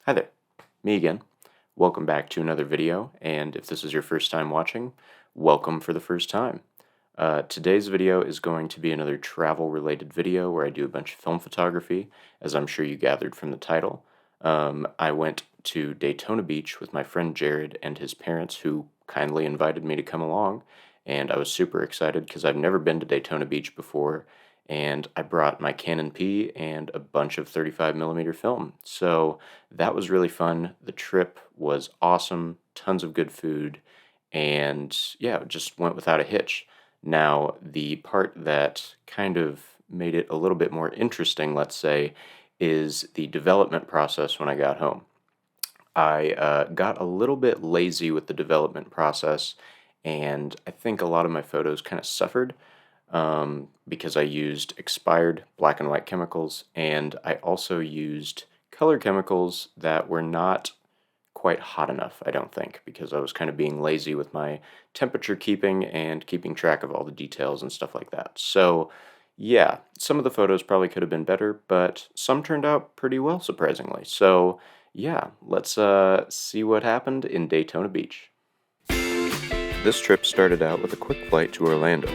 Hi there, me again. Welcome back to another video, and if this is your first time watching, welcome for the first time. Today's video is going to be another travel-related video where I do a bunch of film photography, as I'm sure you gathered from the title. I went to Daytona Beach with my friend Jared and his parents, who kindly invited me to come along, and I was super excited because I've never been to Daytona Beach before, and I brought my Canon P and a bunch of 35mm film. So that was really fun. The trip was awesome, tons of good food, and yeah, it just went without a hitch. Now, the part that kind of made it a little bit more interesting, let's say, is the development process when I got home. I got a little bit lazy with the development process, and I think a lot of my photos kind of suffered because I used expired black and white chemicals, and I also used color chemicals that were not quite hot enough, I don't think, because I was kind of being lazy with my temperature keeping and keeping track of all the details and stuff like that. So yeah, some of the photos probably could have been better, but some turned out pretty well, surprisingly. So yeah, let's see what happened in Daytona Beach. This trip started out with a quick flight to Orlando.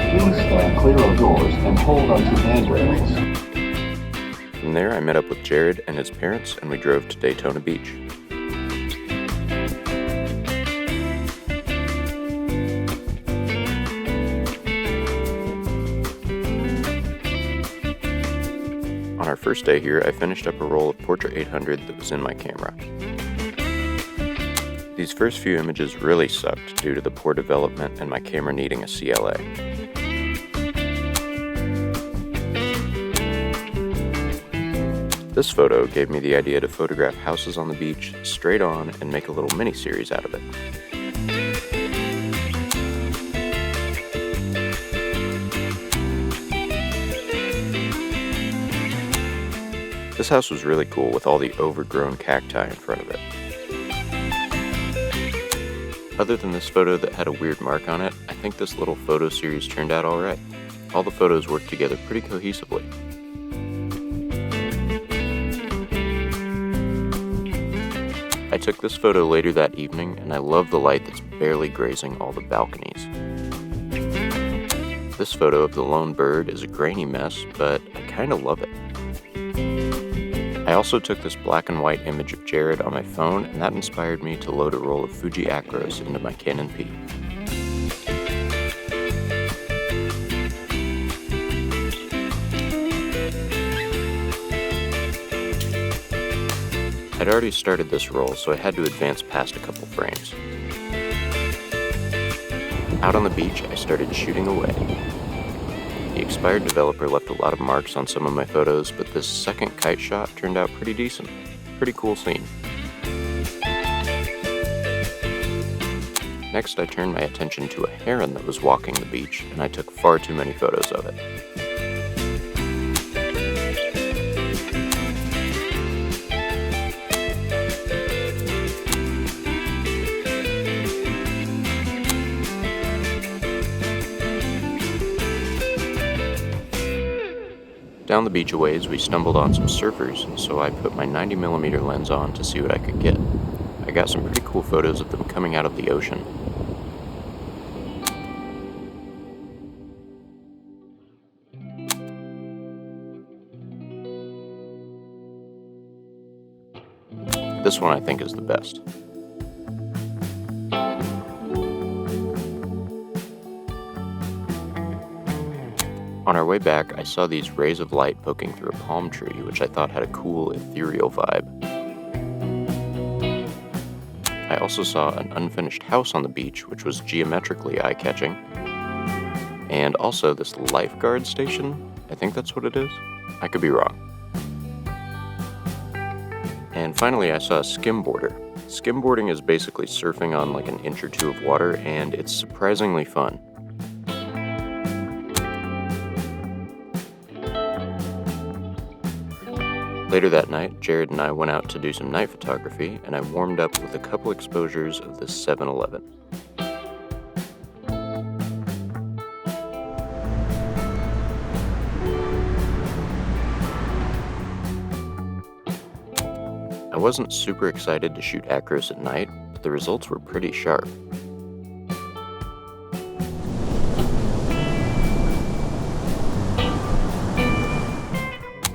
Please stand clear of doors and hold onto handrails. From there, I met up with Jared and his parents, and we drove to Daytona Beach. On our first day here, I finished up a roll of Portra 800 that was in my camera. These first few images really sucked due to the poor development and my camera needing a CLA. This photo gave me the idea to photograph houses on the beach straight on and make a little mini-series out of it. This house was really cool with all the overgrown cacti in front of it. Other than this photo that had a weird mark on it, I think this little photo series turned out alright. All the photos worked together pretty cohesively. I took this photo later that evening, and I love the light that's barely grazing all the balconies. This photo of the lone bird is a grainy mess, but I kinda love it. I also took this black and white image of Jared on my phone, and that inspired me to load a roll of Fuji Acros into my Canon P. I'd already started this roll, so I had to advance past a couple frames. Out on the beach, I started shooting away. The expired developer left a lot of marks on some of my photos, but this second kite shot turned out pretty decent. Pretty cool scene. Next, I turned my attention to a heron that was walking the beach, and I took far too many photos of it. Down the beach a ways, we stumbled on some surfers, so I put my 90mm lens on to see what I could get. I got some pretty cool photos of them coming out of the ocean. This one I think is the best. On our way back, I saw these rays of light poking through a palm tree, which I thought had a cool, ethereal vibe. I also saw an unfinished house on the beach, which was geometrically eye-catching. And also this lifeguard station, I think that's what it is. I could be wrong. And finally, I saw a skimboarder. Skimboarding is basically surfing on like an inch or two of water, and it's surprisingly fun. Later that night, Jared and I went out to do some night photography, and I warmed up with a couple exposures of this 7-Eleven. wasn't super excited to shoot Acros at night, but the results were pretty sharp.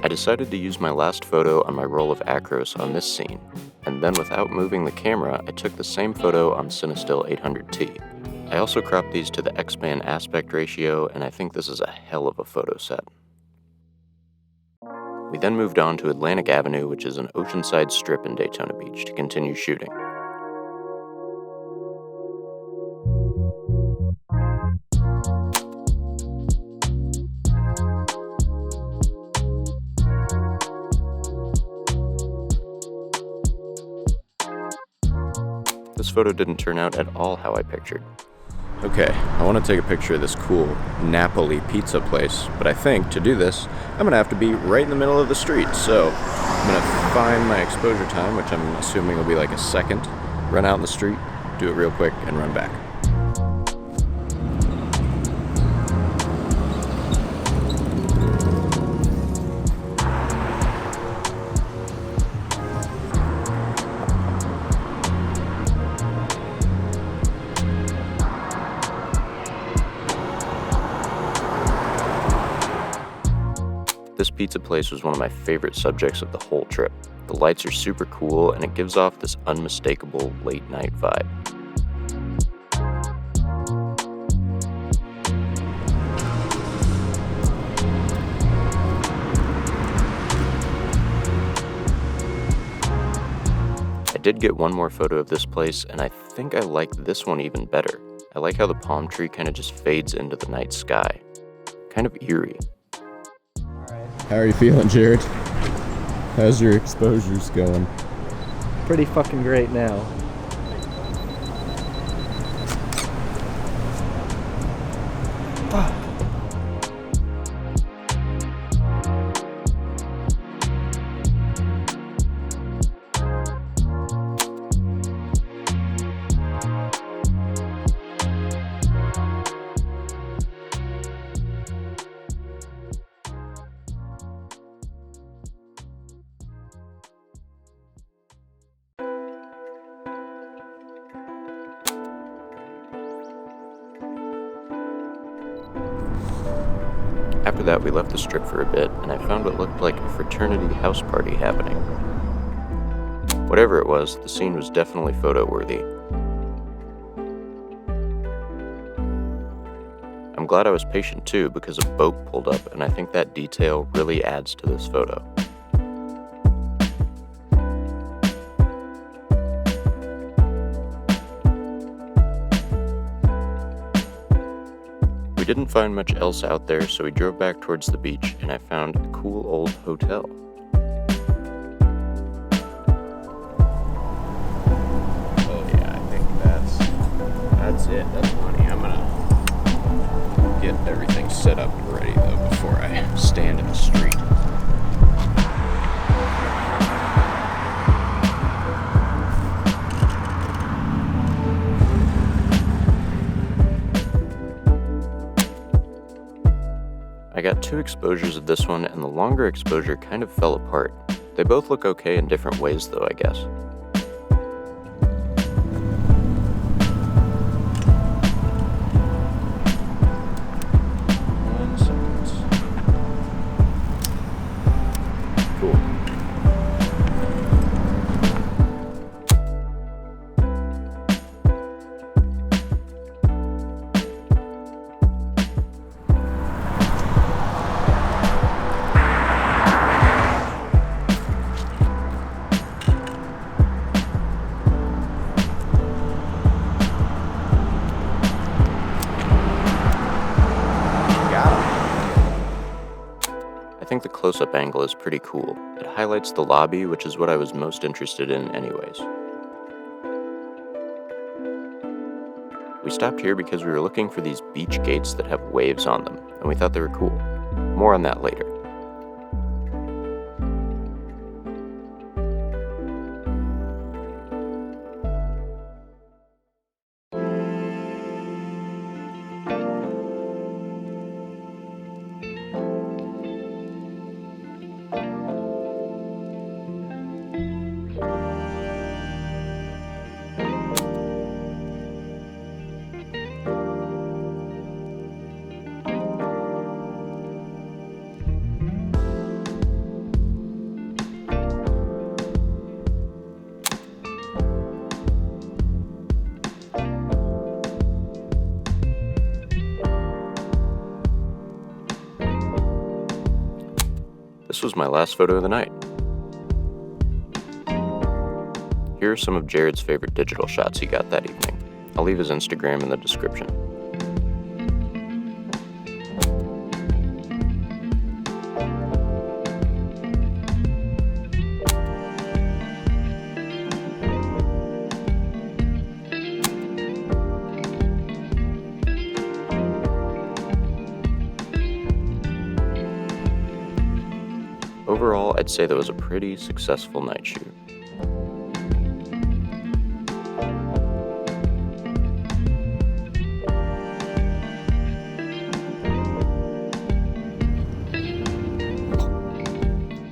I decided to use my last photo on my roll of Acros on this scene, and then without moving the camera, I took the same photo on Cinestill 800T. I also cropped these to the X-band aspect ratio, and I think this is a hell of a photo set. We then moved on to Atlantic Avenue, which is an oceanside strip in Daytona Beach, to continue shooting. This photo didn't turn out at all how I pictured. Okay, I want to take a picture of this cool Napoli pizza place, but I think to do this, I'm going to have to be right in the middle of the street, so I'm going to find my exposure time, which I'm assuming will be like a second, run out in the street, do it real quick, and run back. This pizza place was one of my favorite subjects of the whole trip. The lights are super cool, and it gives off this unmistakable late night vibe. I did get one more photo of this place, and I think I like this one even better. I like how the palm tree kind of just fades into the night sky. Kind of eerie. How are you feeling, Jared? How's your exposures going? Pretty fucking great now. After that, we left the strip for a bit, and I found what looked like a fraternity house party happening. Whatever it was, the scene was definitely photo-worthy. I'm glad I was patient too, because a boat pulled up, and I think that detail really adds to this photo. We didn't find much else out there, so we drove back towards the beach, and I found a cool old hotel. Oh yeah, I think that's it. That's plenty. I'm gonna get everything set up and ready though before I stand in the street. I got 2 exposures of this one, and the longer exposure kind of fell apart. They both look okay in different ways though, I guess. Cool. I think the close-up angle is pretty cool. It highlights the lobby, which is what I was most interested in anyways. We stopped here because we were looking for these beach gates that have waves on them, and we thought they were cool. More on that later. this was my last photo of the night. Here are some of Jared's favorite digital shots he got that evening. I'll leave his Instagram in the description. Overall, I'd say that was a pretty successful night shoot.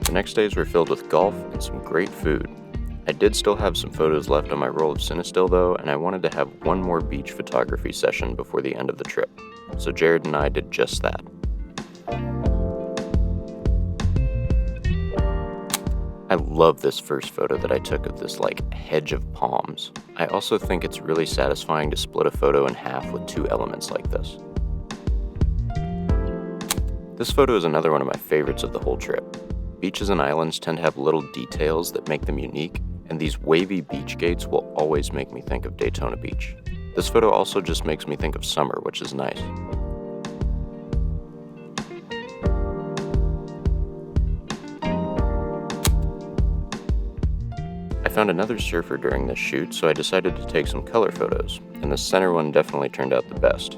The next days were filled with golf and some great food. I did still have some photos left on my roll of Cinestill though, and I wanted to have one more beach photography session before the end of the trip. So Jared and I did just that. I love this first photo that I took of this hedge of palms. I also think it's really satisfying to split a photo in half with two elements like this. This photo is another one of my favorites of the whole trip. Beaches and islands tend to have little details that make them unique, and these wavy beach gates will always make me think of Daytona Beach. This photo also just makes me think of summer, which is nice. I found another surfer during this shoot, so I decided to take some color photos, and the center one definitely turned out the best.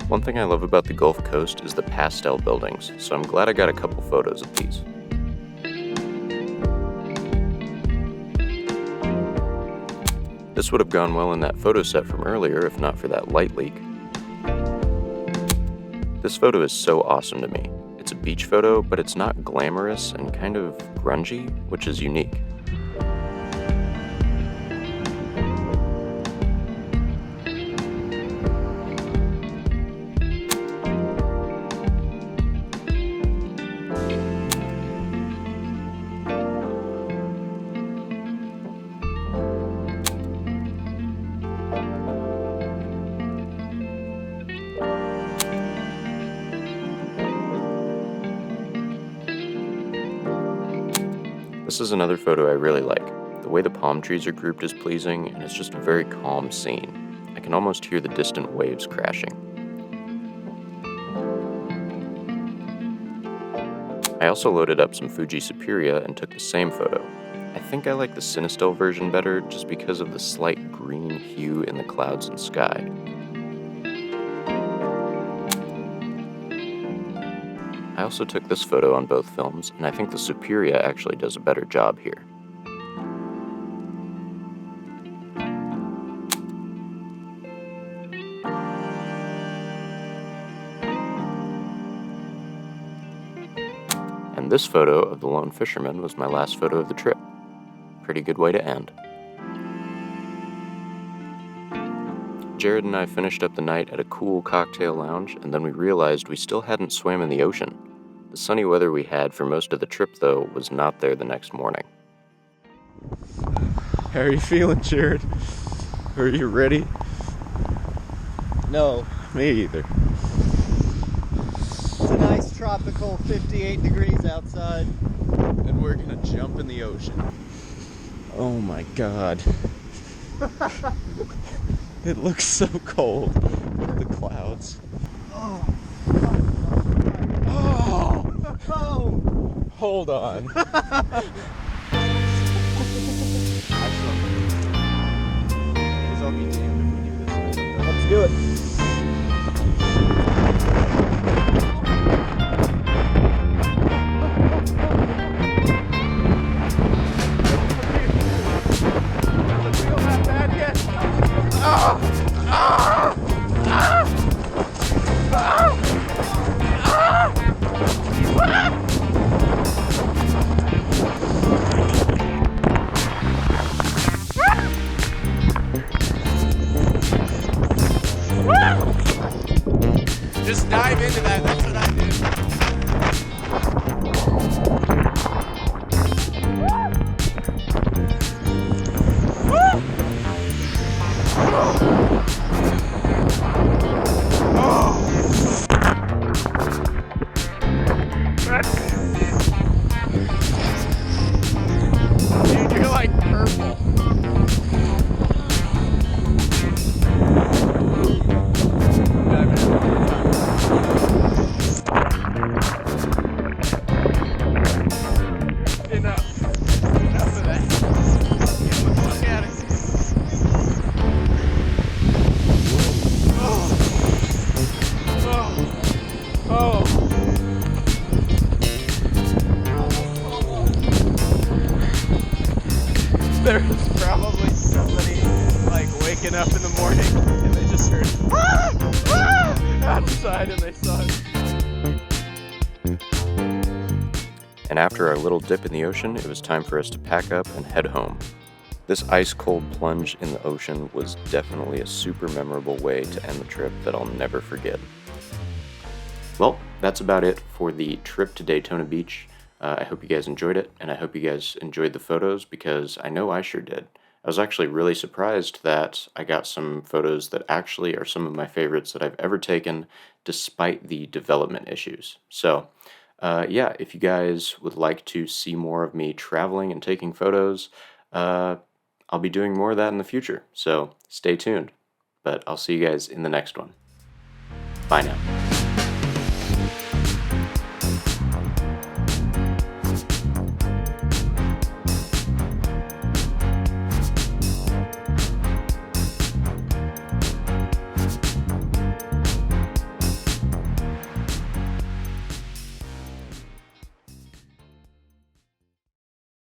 One thing I love about the Gulf Coast is the pastel buildings, so I'm glad I got a couple photos of these. This would have gone well in that photo set from earlier if not for that light leak. This photo is so awesome to me. It's a beach photo, but it's not glamorous and kind of grungy, which is unique. This is another photo I really like. The way the palm trees are grouped is pleasing, and it's just a very calm scene. I can almost hear the distant waves crashing. I also loaded up some Fuji Superia and took the same photo. I think I like the Cinestill version better just because of the slight green hue in the clouds and sky. I also took this photo on both films, and I think the Superia actually does a better job here. And this photo of the lone fisherman was my last photo of the trip. Pretty good way to end. Jared and I finished up the night at a cool cocktail lounge, and then we realized we still hadn't swam in the ocean. The sunny weather we had for most of the trip, though, was not there the next morning. How are you feeling, Jared? Are you ready? No. Me either. It's a nice tropical 58 degrees outside. And we're gonna jump in the ocean. Oh my god. It looks so cold with the clouds. Oh. Hold on. Let's do it. Probably somebody like waking up in the morning and they just heard outside and they saw it. And after our little dip in the ocean, it was time for us to pack up and head home. This ice-cold plunge in the ocean was definitely a super memorable way to end the trip that I'll never forget. Well, that's about it for the trip to Daytona Beach. I hope you guys enjoyed it, and I hope you guys enjoyed the photos, because I know I sure did. I was actually really surprised that I got some photos that actually are some of my favorites that I've ever taken, despite the development issues. So, yeah, if you guys would like to see more of me traveling and taking photos, I'll be doing more of that in the future, so stay tuned. But I'll see you guys in the next one. Bye now.